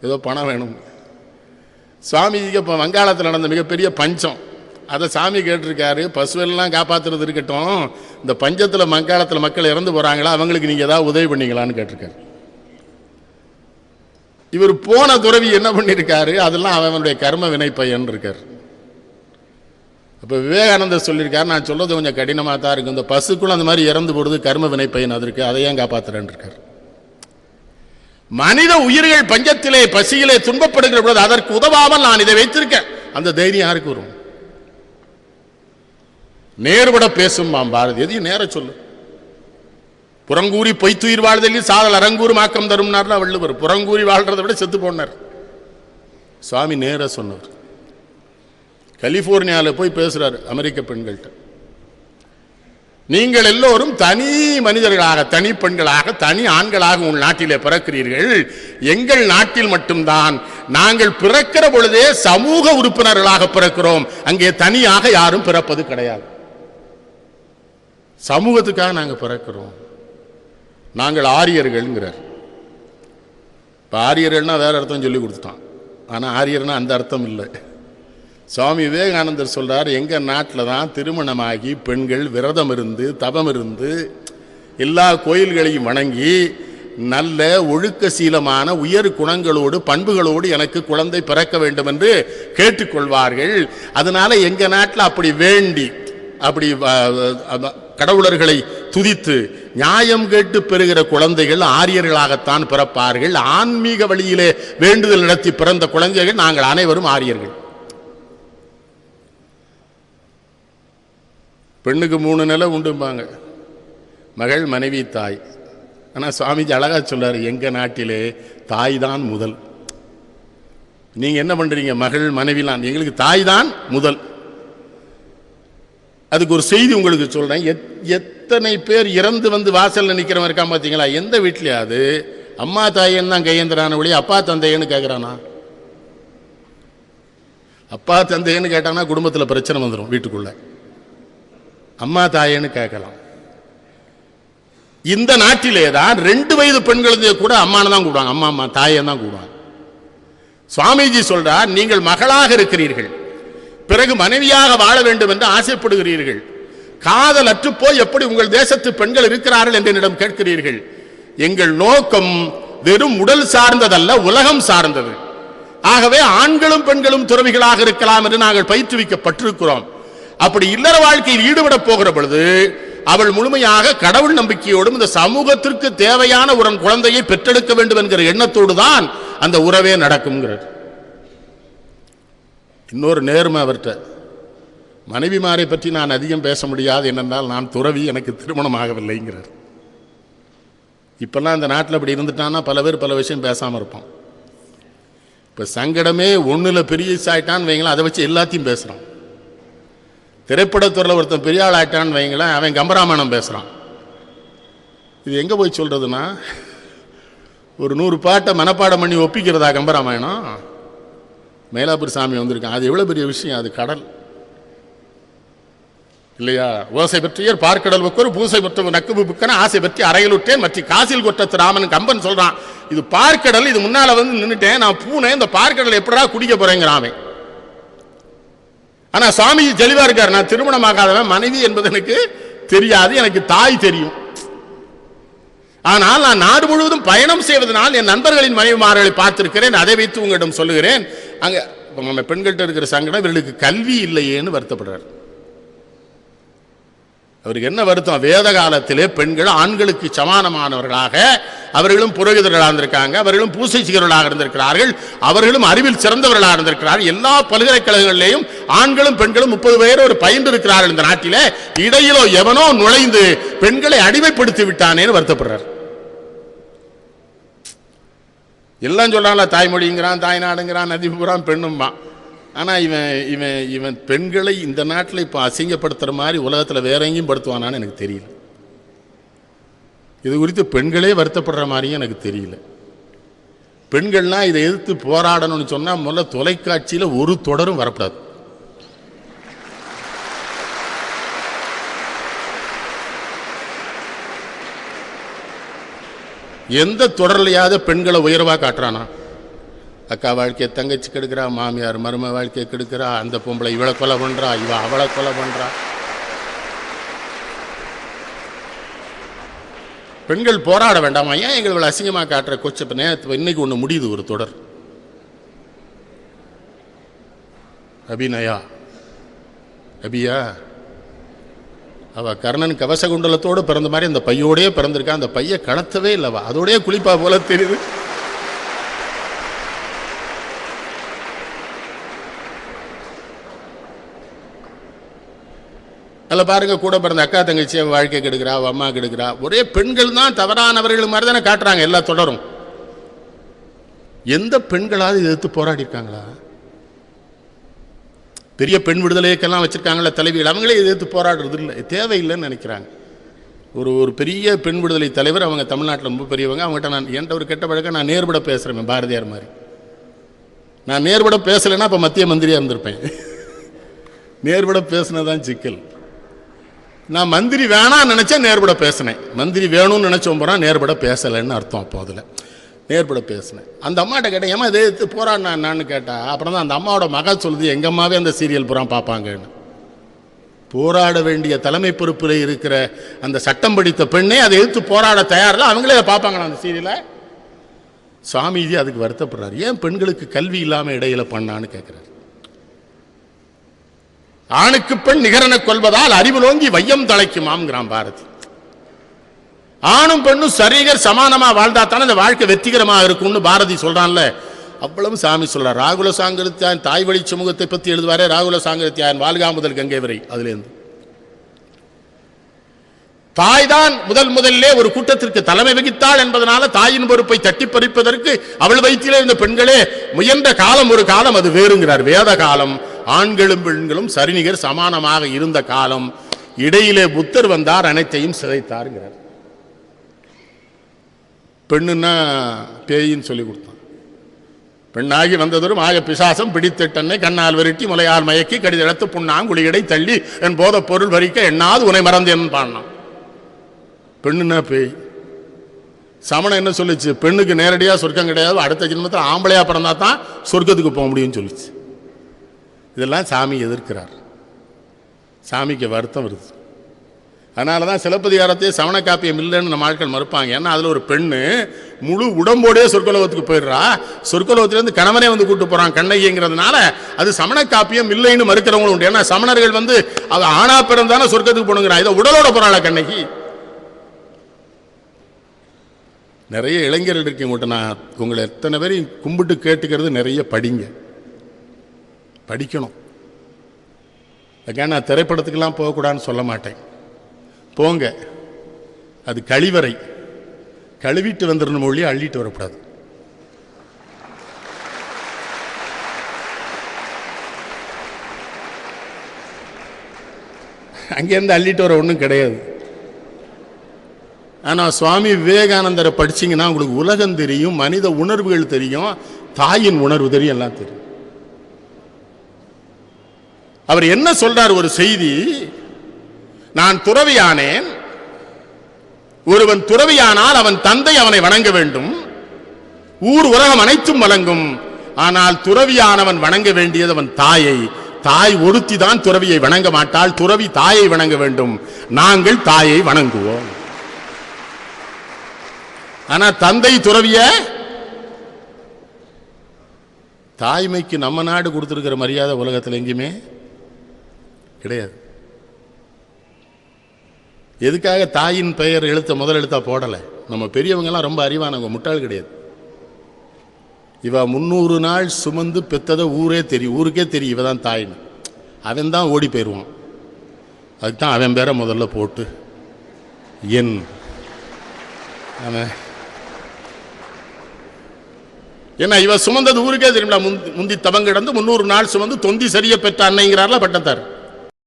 ஏதோ பணம் வேணும். சுவாமிஜிக்கு இப்போ வங்காளத்தில் நடந்த மிகப்பெரிய பஞ்சம், அதை சாமி கேட்டிருக்காரு. பசுவெல்லாம் காப்பாற்றுறது இருக்கட்டும், இந்த பஞ்சத்தில் வங்காளத்தில் மக்கள் இறந்து போகிறாங்களா, அவங்களுக்கு நீங்கள் ஏதாவது உதவி பண்ணீங்களான்னு கேட்டிருக்காரு. இவர் போன துறவி என்ன பண்ணியிருக்காரு, அதெல்லாம் அவனுடைய கர்ம வினை பையன் இருக்கார். அப்போ விவேகானந்தர் சொல்லியிருக்காரு, நான் சொல்றது கொஞ்சம் கடினமாக தான் இருக்கு, இந்த பசுக்குள்ள அந்த மாதிரி இறந்து போடுறது கர்ம வினை பையன், அதற்கு அதையும் காப்பாற்றுறேன் இருக்கார். மனித உயிர்கள் பஞ்சத்திலே பசியிலே துன்பப்படுகிற பொழுது அதற்கு உதவாமல் நான் இதை வைத்திருக்கேன், அந்த தைரியம் யாருக்கு வரும்? நேர்பட பேசும் பாரதி, எதையும் நேர சொல்லு. புறங்கூறி பொய்த்துயிர் வாழ்தலில் சாதல் அரங்கூர் மாக்கம் தரும்னார்ல வள்ளுவர். புறங்கூறி வாழ்றதை விட செத்து போனார். சுவாமி நேர சொன்னார். கலிபோர்னியாவில் போய் பேசுறாரு அமெரிக்க பெண்கள்கிட்ட, நீங்கள் எல்லோரும் தனி மனிதர்களாக, தனி பெண்களாக, தனி ஆண்களாக உங்கள் நாட்டிலே பிறக்கிறீர்கள். எங்கள் நாட்டில் மட்டும்தான் நாங்கள் பிறக்கிற பொழுதே சமூக உறுப்பினர்களாக பிறக்கிறோம், அங்கே தனியாக யாரும் பிறப்பது கிடையாது. சமூகத்துக்காக நாங்கள் பிறக்கிறோம். நாங்கள் ஆரியர்கள்ங்கிறார். இப்போ ஆரியர்கள்னா வேற அர்த்தம் சொல்லி கொடுத்துட்டான், ஆனால் ஆரியர்னா அந்த அர்த்தம் இல்லை. சுவாமி விவேகானந்தர் சொல்றார், எங்கள் நாட்டில் தான் திருமணமாகி பெண்கள் விரதம் இருந்து தவம் இருந்து எல்லா கோயில்களையும் வணங்கி நல்ல ஒழுக்க சீலமான உயர் குணங்களோடு பண்புகளோடு எனக்கு குழந்தை பிறக்க வேண்டும் என்று கேட்டுக்கொள்வார்கள். அதனால எங்கள் நாட்டில் அப்படி வேண்டி அப்படி கடவுளர்களை துதித்து நியாயம் கேட்டு பெறுகிற குழந்தைகள் ஆரியர்களாகத்தான் பிறப்பார்கள். ஆன்மீக வழியிலே வேண்டுதல் நடத்தி பிறந்த குழந்தைகள் நாங்கள் அனைவரும் ஆரியர்கள். பெண்ணுக்கு 3 நிலை உண்டும்பாங்க, மகள், மனைவி, தாய். ஆனால் சுவாமிஜி அழகா சொல்றாரு, எங்க நாட்டிலே தாய் தான் முதல். நீங்க என்ன பண்றீங்க, மகள் மனைவிலாம், எங்களுக்கு தாய் தான் முதல். அதுக்கு ஒரு செய்தி உங்களுக்கு சொல்றேன். எத்தனை பேர் இறந்து வந்து வாசல்ல நிக்கிறவன் இருக்கான் பார்த்தீங்களா? எந்த வீட்லயாவது அம்மா தாயன்னு தான் கையேந்திரான ஒளி அப்பா தந்தையன்னு கேட்கிறானா? அப்பா தந்தையன்னு கேட்டானா குடும்பத்தில் பிரச்சனை வந்துடும். வீட்டுக்குள்ள அம்மா தாயன்னு கேட்கலாம். இந்த நாட்டிலே தான் 2 வயது பெண்களுக்கு கூட அம்மானு தான் கூடுவாங்க, அம்மா அம்மா தாயன்னு தான் கூடுவாங்க. சுவாமிஜி சொல்றார், நீங்கள் மகளாக இருக்கிறீர்கள், பிறகு மனைவியாக வாழ வேண்டும் என்று ஆசைப்படுகிறீர்கள். காதல் அற்றுப்போய் எப்படி உங்கள் தேசத்து பெண்கள் இருக்கிறார்கள் என்று என்னிடம் கேட்கிறீர்கள். எங்கள் நோக்கம் வெறும் உடல் சார்ந்ததல்ல, உலகம் சார்ந்தது. ஆகவே ஆண்களும் பெண்களும் துறவிகளாக இருக்கலாம் என்று நாங்கள் பயிற்றுவிக்கப்பட்டிருக்கிறோம். அப்படி இல்லற வாழ்க்கையில் ஈடுபட போகிற பொழுது அவள் முழுமையாக கடவுள் நம்பிக்கையோடும் இந்த சமூகத்திற்கு தேவையான ஒரு குழந்தையை பெற்றெடுக்க வேண்டும் என்கிற எண்ணத்தோடு தான் அந்த உறவே நடக்கும்ங்கிறார். இன்னொரு நேர்மை அவர்கிட்ட, மனைவிமாரை பற்றி நான் அதிகம் பேச முடியாது, என்னென்றால் நான் துறவி, எனக்கு திருமணம் ஆகவில்லைங்கிறார். இப்பெல்லாம் இந்த நாட்டில் அப்படி இருந்துட்டான்னா பல பேர் பல விஷயம் பேசாமல் இருப்பான். இப்போ சங்கடமே ஒன்றில் பெரிய ஆயிட்டான்னு வைங்களேன், அதை வச்சு எல்லாத்தையும் பேசுகிறான். திரைப்படத்துறையில் ஒருத்தன் பெரிய ஆள் ஆயிட்டான்னு வைங்களேன், அவன் கம்பராமாயணம் பேசுகிறான். இது எங்கே போய் சொல்கிறதுனா, ஒரு 100 பாட்டை மனப்பாடம் பண்ணி ஒப்பிக்கிறதா கம்பராமாயணம்? மயிலாப்பூர் சாமி வந்திருக்கான், அது எவ்வளோ பெரிய விஷயம், அது கடல் இல்லையா? ஓசை பற்றியர் பார்க்கடல் ஒக்கொரு பூசை பெற்ற நக்குபு புக்கன ஆசை பற்றி அறையலுட்டேன் மற்றி காசில் கொட்டத்து ராமன் கம்பன் சொல்கிறான். இது பார்க்கடல், இது முன்னால் வந்து நின்றுட்டேன், நான் பூனை, இந்த பார்க்கடல் எப்படா குடிக்க போகிறேங்கிறான். ஆனால் சுவாமிஜி தெளிவாக இருக்கார், நான் திருமணமாகாதவன், மனைவி என்பது எனக்கு தெரியாது, எனக்கு தாய் தெரியும். ஆனால் நான் நாடு முழுவதும் பயணம் செய்வதனால் என் நண்பர்களின் மனைவிமார்களை பார்த்திருக்கிறேன், அதை வைத்து உங்களிடம் சொல்லுகிறேன். அங்கே நம்ம பெண்கள்கிட்ட இருக்கிற சங்கடம், இவர்களுக்கு கல்வி இல்லையேன்னு வருத்தப்படுறார். அவருக்கு என்ன வருத்தம், வேத காலத்திலே பெண்கள் ஆண்களுக்கு சமானமானவர்களாக, அவர்களும் புரோகிதர்களாக இருந்திருக்காங்க, அவர்களும் பூசை செய்கிறவர்களாக இருந்திருக்கிறார்கள், அவர்களும் அறிவில் சிறந்தவர்களாக இருந்திருக்கிறார்கள். எல்லா பல்கலைக்கழகங்களிலேயும் ஆண்களும் பெண்களும் 30 பேர் ஒரு பயின்று இருக்கிறார்கள். இந்த நாட்டிலே இடையிலோ எவனோ நுழைந்து பெண்களை அடிமைப்படுத்தி விட்டானேன்னு வருத்தப்படுறார். எல்லாம் சொல்றாங்களா, தாய்மொழிங்கிறான், தாய்நாடுங்கிறான், நதிபுறான், பெண்ணும்பான். ஆனால் இவன் பெண்களை இந்த நாட்டில் இப்போ அசிங்கப்படுத்துகிற மாதிரி உலகத்தில் வேற எங்கேயும் படுத்துவானான்னு எனக்கு தெரியல. இது குறித்து பெண்களே வருத்தப்படுற மாதிரியும் எனக்கு தெரியல. பெண்கள்லாம் இதை எதிர்த்து போராடணும்னு சொன்னால் முதல்ல தொலைக்காட்சியில் ஒரு தொடரும் வரக்கூடாது. எந்த தொடர்லையாவது பெண்களை உயர்வாக காட்டுறானா? அக்கா வாழ்க்கையை தங்கச்சி கெடுக்கிறா, மாமியார் மரும வாழ்க்கையை கெடுக்கிறா, அந்த பொம்பளை இவளை கொலை பண்ணுறா, இவ அவளை கொலை பண்ணுறா. பெண்கள் போராட வேண்டாமா? ஏன் எங்களை இவ்வளோ அசிங்கமாக காட்டுற கொச்ச நேரத்து? இன்னைக்கு ஒன்று முடியுது, ஒரு தொடர் அபியா அவ கர்ணன் கவசகுண்டலத்தோடு பிறந்த மாதிரி அந்த பையோடையே பிறந்திருக்கா. அந்த பைய கடத்தவே இல்லவா, அதோடய குளிப்பா போல தெரியுது. அதில் பாருங்க, கூட பிறந்த அக்கா தங்கச்சி வாழ்க்கை கெடுக்கிறா, அம்மா கெடுக்கிறா. ஒரே பெண்கள் தான் தவறானவர்கள் மாதிரி தானே காட்டுறாங்க எல்லா தொடரும். எந்த பெண்களாவது எதிர்த்து போராடி இருக்காங்களா? பெரிய பெண் விடுதலைக்கெல்லாம் வச்சிருக்காங்களா தலைவிகள், அவங்களே எதிர்த்து போராடுறது இல்லை, தேவையில்லைன்னு நினைக்கிறாங்க. ஒரு பெரிய பெண் விடுதலை தலைவர், அவங்க தமிழ்நாட்டில் ரொம்ப பெரியவங்க. அவங்ககிட்ட நான் என்கிட்ட ஒரு கெட்ட பழக்கம், நான் நேர்பட பேசுகிறேன் பாரதியார் மாதிரி. நான் நேர்பட பேசலைன்னா இப்போ மத்திய மந்திரியாக இருந்திருப்பேன். நேர்பட பேசினதான் சிக்கல். நான் மந்திரி வேணான்னு நினச்சேன், நேர்பட பேசினேன். மந்திரி வேணும்னு நினச்சோம் போகிறேன், நேர்பட பேசலைன்னு அர்த்தம். அப்போ அதில் நேர்பட பேசினேன். அந்த அம்மாட்ட கேட்டேன், ஏமா இதே போராடினா என்னான்னு கேட்டா, அப்புறம் தான் அந்த அம்மாவோட மகள் சொல்லுது, எங்கள் அம்மாவே அந்த சீரியல் பூரா பார்ப்பாங்கன்னு. போராட வேண்டிய தலைமை பொறுப்பில் இருக்கிற அந்த சட்டம் படித்த பெண்ணே அதை எதிர்த்து போராட தயாரில்லை, அவங்களே பார்ப்பாங்களா அந்த சீரியலை? சுவாமிஜி அதுக்கு வருத்தப்படுறாரு. ஏன் பெண்களுக்கு கல்வி இல்லாமல் இடையில பண்ணான்னு கேட்குறாரு. ஆணுக்கு பெண் நிகரன கொள்வதால் அறிவுலோங்கி வையம் தழைக்குமாம் பாரதி. ஆணும் பெண்ணும் சரிகர் சமானமா வாழ்ந்தா தானே அந்த வாழ்க்கை வெற்றிகரமாக இருக்கும்னு பாரதி சொல்றான்ல. அவ்வளவு சாமி சொல்றார். ராகுல சாங்கரித்யான் தாய் வழி சமூகத்தை பற்றி எழுதுவாரே, ராகுல சாங்கரித்யான் வாழ்கா முதல் கங்கை வரை. அதுலேருந்து தாய் தான் முதலிலே ஒரு கூட்டத்திற்கு தலைமை வகித்தாள் என்பதனால தாயின் பொறுப்பை தட்டி பறிப்பதற்கு அவள் வயிற்றிலே இருந்த பெண்களே முயன்ற காலம் ஒரு காலம், அது வேறுங்கிறார். வேத காலம், ஆண்களும் பெண்களும் சரிநிகர் சமானமாக இருந்த காலம். இடையிலே புத்தர் வந்தார், அனைத்தையும் சிதைத்தார்ங்கிறார். பெண்ணுன்னா பேயின்னு சொல்லி கொடுத்தான். பெண்ணாகி வந்ததொரும் ஆய பிசாசம் பிடித்திட்டன்னை கண்ணால் விரட்டி முலையால் மயக்கி கடிதெடுத்து புண்ணாங்குழியடை தள்ளி என் போத பொருள் வரிக்க எண்ணாது உனை மறந்தேன் பாடினான். பெண்ணுன்னா பேய். சமணம் என்ன சொல்லிச்சு? பெண்ணுக்கு நேரடியாக சொர்க்கம் கிடையாது, அடுத்த ஜென்மத்தில் ஆம்பளையா பிறந்தா தான் சொர்க்கத்துக்கு போக முடியும்னு சொல்லிச்சு. இதெல்லாம் சாமி எதிர்க்கிறார். சாமிக்கு வருத்தம் வருது. அதனால தான் சிலப்பதிகாரத்தையே சமண காப்பியம் இல்லைன்னு நம்ம ஆட்கள் மறுப்பாங்க. ஏன்னா அதில் ஒரு பெண்ணு முழு உடம்போடே சொர்க்கலோகத்துக்கு போயிடுறா. சொர்க்கலோகத்திலேருந்து கணவனே வந்து கூட்டு போகிறான் கண்ணகிங்கிறதுனால அது சமண காப்பியம் இல்லைன்னு மறுக்கிறவங்களும் உண்டு. ஏன்னா சமணர்கள் வந்து அது ஆணா பிறந்தானே சொர்க்கத்துக்கு போகணுங்கிறான், இதை உடலோட போகிறாளா கண்ணகி. நிறைய இளைஞர்கள் இருக்கீங்க உங்கள்கிட்ட, நான் உங்களை எத்தனை பேரையும் கும்பிட்டு கேட்டுக்கிறது, நிறைய படிங்க, படிக்கணும். அதுக்காக நான் திரைப்படத்துக்கெல்லாம் போகக்கூடாதுன்னு சொல்ல மாட்டேன். போங்க, அது கழிவறை, கழுவிட்டு வந்துடணும் மொழி, அள்ளிட்டு வரக்கூடாது. அங்கேருந்து அள்ளிட்டு வர ஒன்றும் கிடையாது. ஆனால் சுவாமி விவேகானந்தரை படிச்சிங்கன்னா உங்களுக்கு உலகம் தெரியும், மனித உணர்வுகள் தெரியும், தாயின் உணர்வு தெரியும், எல்லாம் தெரியும். அவர் என்ன சொல்றார்? ஒரு செய்தி, நான் துறவியானேன், ஒருவன் துறவியானால் அவன் தந்தை அவனை வணங்க வேண்டும், ஊர் உலகம் அனைத்தும் வணங்கும். ஆனால் துறவியானவன் வணங்க வேண்டியது அவன் தாயை. தாய் ஒருத்தி தான் துறவியை வணங்க மாட்டாள், துறவி தாயை வணங்க வேண்டும். நாங்கள் தாயை வணங்குவோம். ஆனா தந்தை துறவிய, தாய்மைக்கு நம்ம நாடு கொடுத்திருக்கிற மரியாதை உலகத்தில் எங்கேயுமே கிடையாது. எதுக்காக தாயின் பெயர் எழுத்த முதல் எழுத்தா போடலை? நம்ம பெரியவங்கெல்லாம் ரொம்ப அறிவானவங்க, முட்டாள் கிடையாது. இவ 300 நாள் சுமந்து பெத்ததை ஊரே தெரியும், ஊருக்கே தெரியும் இவ தான் தாயின்னு. அவன் தான் ஓடி போயிடுவான். அதுதான் அவன் பேரை முதல்ல போட்டு என் ஏன்னா இவ சுமந்தது ஊருக்கே தெரியும்ல. முந்தி தவங்கிடந்து 300 நாள் சுமந்து தொந்தி சரிய பெற்ற அன்னைங்கிறார்ல பட்டத்தார்.